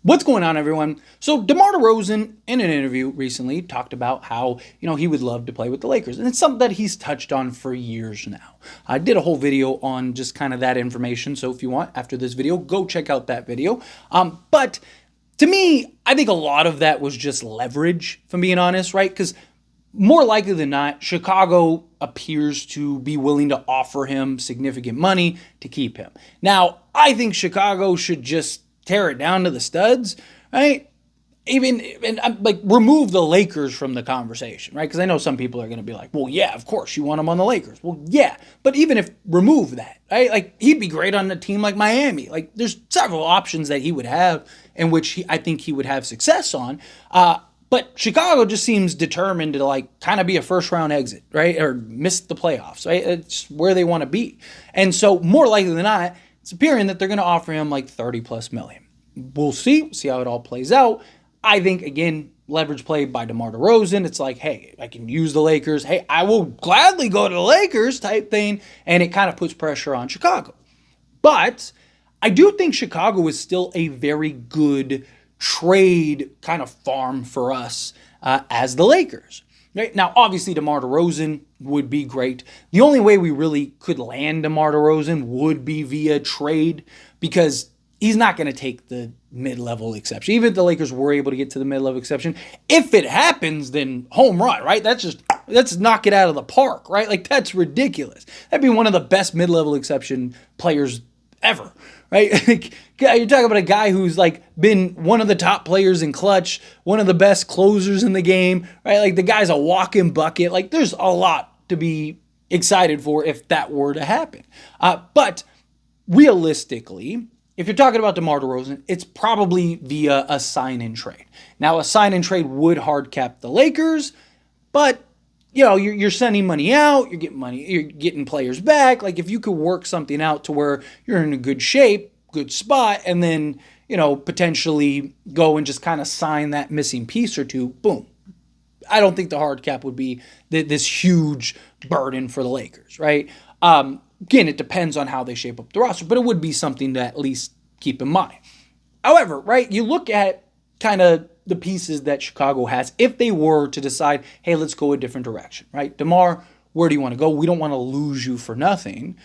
What's going on, everyone? So, Demar Derozan, in an interview recently, talked about how, he would love to play with the Lakers. And it's something that he's touched on for years now. I did a whole video on just kind of that information. So, if you want, after this video, go check out that video. But to me, I think a lot of that was just leverage, if I'm being honest, right? Because more likely than not, Chicago appears to be willing to offer him significant money to keep him. Now, I think Chicago should just tear it down to the studs, right? Even and like remove the Lakers from the conversation, right? Because I know some people are going to be like, well, yeah, of course you want him on the Lakers. Well, yeah, but even if remove that, right? Like he'd be great on a team like Miami. Like there's several options that he would have in which I think he would have success on. But Chicago just seems determined to like kind of be a first round exit, right? Or miss the playoffs, right? It's where they want to be. And so more likely than not, it's appearing that they're going to offer him like 30 plus million. We'll see how it all plays out. I think, again, leverage play by DeMar DeRozan. It's like, hey, I can use the Lakers. Hey, I will gladly go to the Lakers type thing. And it kind of puts pressure on Chicago. But I do think Chicago is still a very good trade kind of farm for us as the Lakers. Right? Now, obviously, DeMar DeRozan would be great. The only way we really could land DeMar DeRozan would be via trade because he's not going to take the mid-level exception. Even if the Lakers were able to get to the mid-level exception, if it happens, then home run, right? Let's knock it out of the park, right? Like, that's ridiculous. That'd be one of the best mid-level exception players ever, right? You're talking about a guy who's like been one of the top players in clutch, one of the best closers in the game, right? Like the guy's a walk-in bucket. Like there's a lot to be excited for if that were to happen. But realistically, if you're talking about DeMar DeRozan, it's probably via a sign-in trade. Now, a sign-in trade would hard cap the Lakers, but you're sending money out, you're getting players back. Like if you could work something out to where you're in a good shape, good spot, and then, potentially go and just kind of sign that missing piece or two, boom. I don't think the hard cap would be this huge burden for the Lakers, right? Again, it depends on how they shape up the roster, but it would be something to at least keep in mind. However, right, you look at kind of the pieces that Chicago has if they were to decide, hey, let's go a different direction, right? DeMar, where do you want to go? We don't want to lose you for nothing.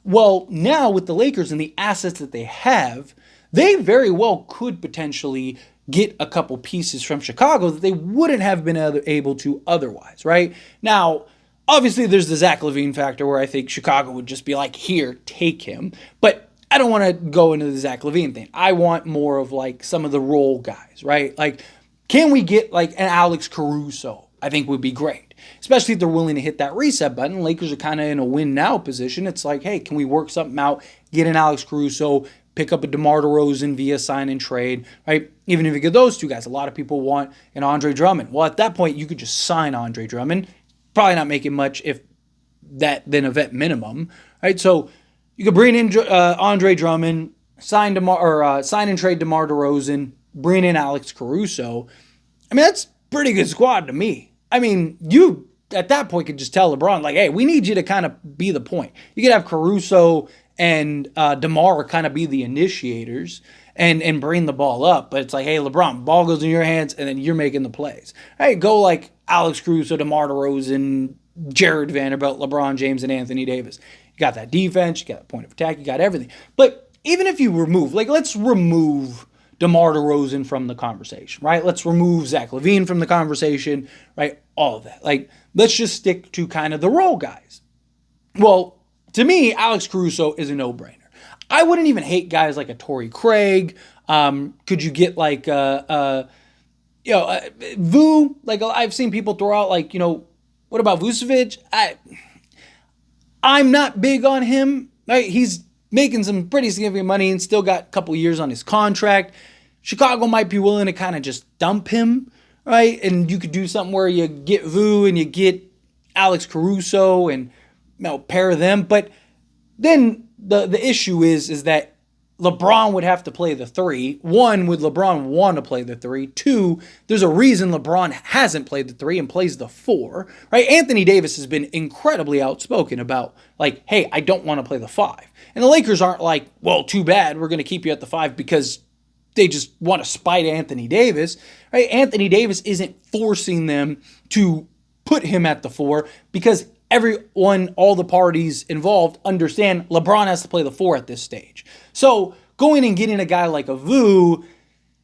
Well, now with the Lakers and the assets that they have, they very well could potentially get a couple pieces from Chicago that they wouldn't have been able to otherwise, right? Now, obviously, there's the Zach LaVine factor where I think Chicago would just be like, here, take him. But I don't want to go into the Zach LaVine thing. I want more of like some of the role guys, right? Like, can we get like an Alex Caruso? I think would be great, especially if they're willing to hit that reset button. Lakers are kind of in a win now position. It's like, hey, can we work something out, get an Alex Caruso, pick up a DeMar DeRozan via sign and trade, right? Even if you get those two guys, a lot of people want an Andre Drummond. Well, at that point, you could just sign Andre Drummond. Probably not making much if that then a vet minimum, right? So you could bring in Andre Drummond, sign and trade DeMar DeRozan, bring in Alex Caruso. I mean, that's a pretty good squad to me. I mean, you at that point could just tell LeBron, like, hey, we need you to kind of be the point. You could have Caruso and DeMar kind of be the initiators and bring the ball up. But it's like, hey, LeBron, ball goes in your hands, and then you're making the plays. Hey, go like Alex Caruso, DeMar DeRozan, Jared Vanderbilt, LeBron James, and Anthony Davis. You got that defense, you got that point of attack, you got everything. But even if you remove, like, let's remove DeMar DeRozan from the conversation, right? Let's remove Zach LaVine from the conversation, right? All of that. Like, let's just stick to kind of the role guys. Well, to me, Alex Caruso is a no-brainer. I wouldn't even hate guys like a Torrey Craig. Could you get like Vu? Like I've seen people throw out like, what about Vucevic? I'm not big on him. Right? He's making some pretty significant money and still got a couple years on his contract. Chicago might be willing to kind of just dump him, right? And you could do something where you get Vu and you get Alex Caruso and pair them. But then the issue is that LeBron would have to play the three. One, would LeBron want to play the three? Two, there's a reason LeBron hasn't played the three and plays the four, right? Anthony Davis has been incredibly outspoken about like, hey, I don't want to play the five. And the Lakers aren't like, well, too bad, we're going to keep you at the five because they just want to spite Anthony Davis, right? Anthony Davis isn't forcing them to put him at the 4 because everyone, all the parties involved understand LeBron has to play the 4 at this stage. So going and getting a guy like a Vu,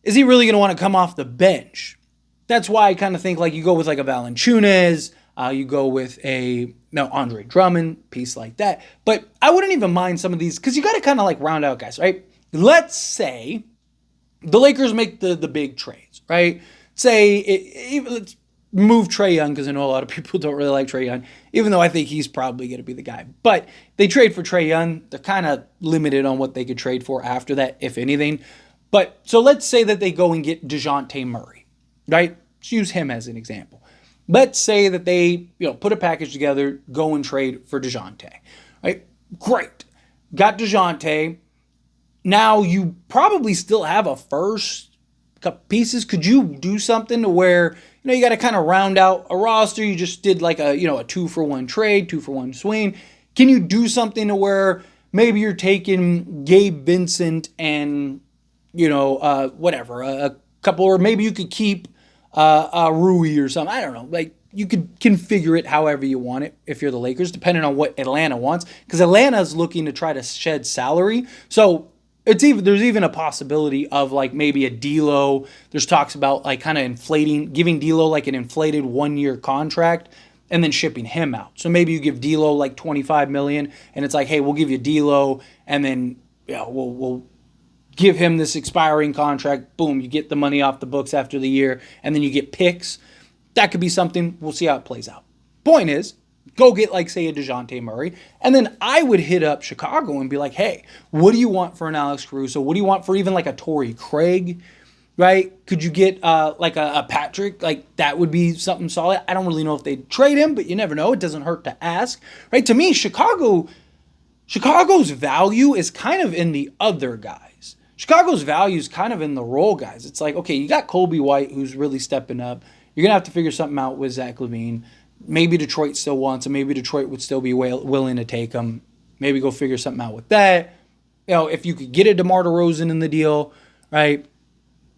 is he really going to want to come off the bench? That's why I kind of think like you go with like a Valanciunas, you go with a Andre Drummond, piece like that. But I wouldn't even mind some of these because you got to kind of like round out guys, right? Let's say the Lakers make the big trades, right? Let's move Trae Young because I know a lot of people don't really like Trae Young, even though I think he's probably going to be the guy. But they trade for Trae Young. They're kind of limited on what they could trade for after that, if anything. But so let's say that they go and get DeJounte Murray, right? Let's use him as an example. Let's say that they put a package together, go and trade for DeJounte, right? Great. Got DeJounte. Now you probably still have a first, couple pieces. Could you do something to where you got to kind of round out a roster? You just did like a 2-for-1 trade, 2-for-1 swing. Can you do something to where maybe you're taking Gabe Vincent and whatever, a couple, or maybe you could keep Rui or something. I don't know. Like you could configure it however you want it if you're the Lakers, depending on what Atlanta wants, because Atlanta's looking to try to shed salary. So there's even a possibility of like maybe a D'Lo. There's talks about like kind of giving D'Lo like an inflated 1-year contract and then shipping him out. So maybe you give D'Lo like $25 million, and it's like, hey, we'll give you D'Lo, and then we'll give him this expiring contract. Boom, you get the money off the books after the year, and then you get picks. That could be something. We'll see how it plays out. Point is, go get, like, say, a DeJounte Murray, and then I would hit up Chicago and be like, hey, what do you want for an Alex Caruso? What do you want for even, like, a Torrey Craig, right? Could you get, like, a Patrick? Like, that would be something solid. I don't really know if they'd trade him, but you never know. It doesn't hurt to ask, right? To me, Chicago's value is kind of in the other guys. Chicago's value is kind of in the role guys. It's like, okay, you got Kobe White, who's really stepping up. You're going to have to figure something out with Zach LaVine. Maybe Detroit still wants him. Maybe Detroit would still be willing to take him. Maybe go figure something out with that. If you could get a DeMar DeRozan in the deal, right,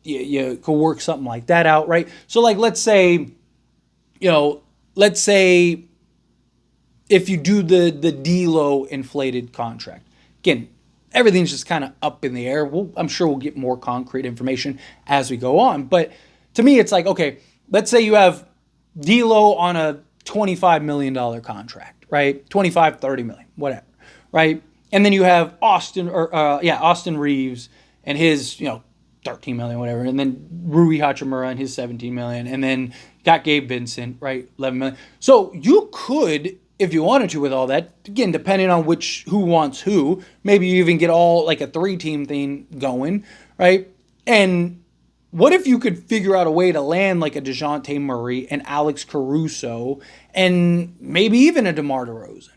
you could work something like that out, right? So, like, let's say if you do the D'Lo inflated contract. Again, everything's just kind of up in the air. I'm sure we'll get more concrete information as we go on. But to me, it's like, okay, let's say you have D'Lo on a $25 million contract, right? 25, 30 million, whatever, right? And then you have Austin Reeves and his, 13 million, whatever. And then Rui Hachimura and his 17 million. And then got Gabe Vincent, right? 11 million. So you could, if you wanted to with all that, again, depending on who wants who, maybe you even get all like a 3-team thing going, right? And what if you could figure out a way to land like a DeJounte Murray and Alex Caruso and maybe even a DeMar DeRozan,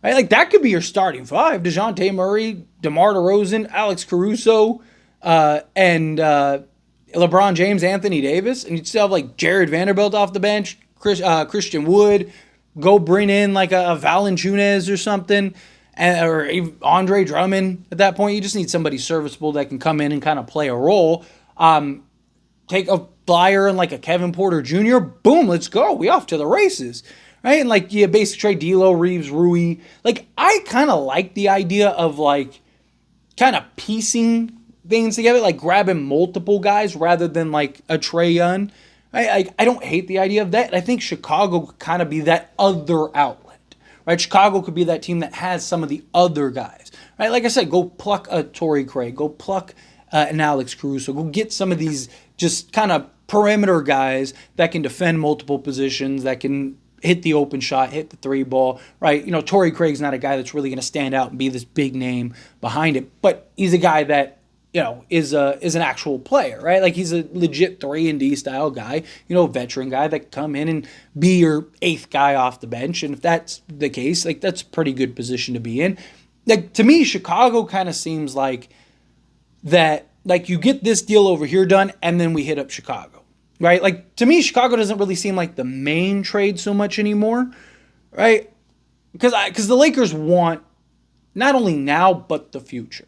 right? Like that could be your starting 5. DeJounte Murray, DeMar DeRozan, Alex Caruso, and LeBron James, Anthony Davis. And you'd still have like Jared Vanderbilt off the bench, Christian Wood. Go bring in like a Valanciunas or something, or even Andre Drummond. At that point, you just need somebody serviceable that can come in and kind of play a role. Take a flyer and like a Kevin Porter Jr. Boom, let's go. We off to the races, right? And like you basically trade D'Lo, Reeves, Rui. Like I kind of like the idea of like kind of piecing things together, like grabbing multiple guys rather than like a Trae Young. I don't hate the idea of that. I think Chicago could kind of be that other outlet, right? Chicago could be that team that has some of the other guys, right? Like I said, go pluck a Torrey Craig, go pluck an Alex Caruso, go get some of these just kind of perimeter guys that can defend multiple positions, that can hit the open shot, hit the 3 ball, right? Torrey Craig's not a guy that's really going to stand out and be this big name behind it, but he's a guy that is an actual player, right? Like he's a legit 3-and-D style guy, veteran guy that can come in and be your 8th guy off the bench. And if that's the case, like that's a pretty good position to be in. Like to me, Chicago kind of seems like that, like you get this deal over here done and then we hit up Chicago, right? Like to me, Chicago doesn't really seem like the main trade so much anymore, right? Because the Lakers want not only now, but the future.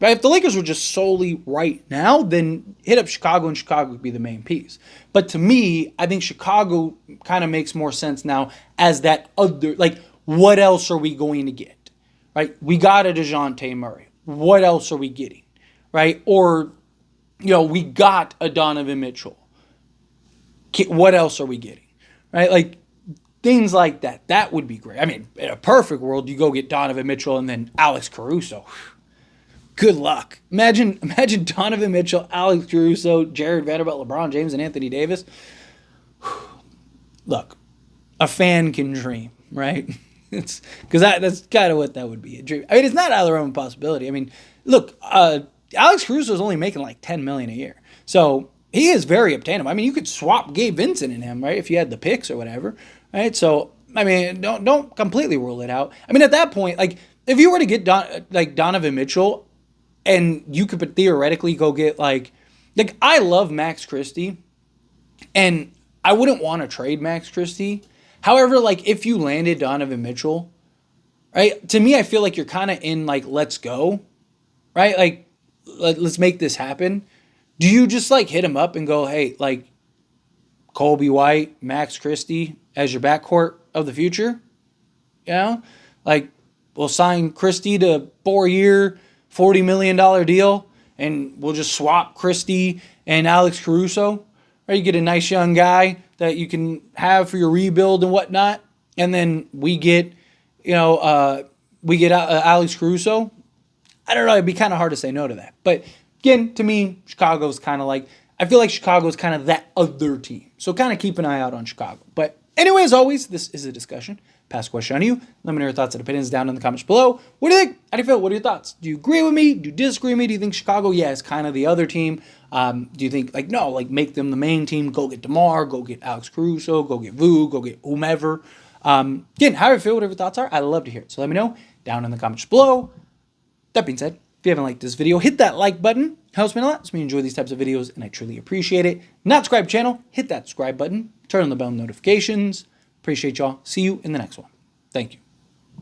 But if the Lakers were just solely right now, then hit up Chicago, and Chicago would be the main piece. But to me, I think Chicago kind of makes more sense now as that other, like, what else are we going to get? Right? We got a DeJounte Murray. What else are we getting? Right? Or, we got a Donovan Mitchell. What else are we getting? Right? Like, things like that. That would be great. I mean, in a perfect world, you go get Donovan Mitchell and then Alex Caruso. Good luck. Imagine Donovan Mitchell, Alex Caruso, Jared Vanderbilt, LeBron James, and Anthony Davis. Look, a fan can dream, right? It's because that's kind of what that would be, a dream. I mean, it's not out of the realm of possibility. I mean, look, Alex Caruso is only making like $10 million a year, so he is very obtainable. I mean, you could swap Gabe Vincent and him, right, if you had the picks or whatever, right? So, I mean, don't completely rule it out. I mean, at that point, like, if you were to get Donovan Mitchell, and you could theoretically go get like I love Max Christie, and I wouldn't want to trade Max Christie. However, like, if you landed Donovan Mitchell, right, to me, I feel like you're kind of in, like, let's go, right? Like, let's make this happen. Do you just, like, hit him up and go, hey, like, Kobe White, Max Christie as your backcourt of the future? Like, we'll sign Christie to 4-year, $40 million deal, and we'll just swap Christie and Alex Caruso. Right? You get a nice young guy that you can have for your rebuild and whatnot, and then we get, Alex Caruso. I don't know. It'd be kind of hard to say no to that. But again, to me, Chicago's kind of like, I feel like Chicago's kind of that other team. So kind of keep an eye out on Chicago. But anyway, as always, this is a discussion. Pass a question on you. Let me know your thoughts and opinions down in the comments below. What do you think? How do you feel? What are your thoughts? Do you agree with me? Do you disagree with me? Do you think Chicago, is kind of the other team? Do you think, no, make them the main team? Go get DeMar, go get Alex Caruso, go get Vu, go get whomever. Again, how do you feel? Whatever your thoughts are, I'd love to hear it. So let me know down in the comments below. That being said, if you haven't liked this video, hit that like button. Helps me a lot. Helps me enjoy these types of videos, and I truly appreciate it. Not subscribe to the channel, hit that subscribe button. Turn on the bell notifications. Appreciate y'all. See you in the next one. Thank you.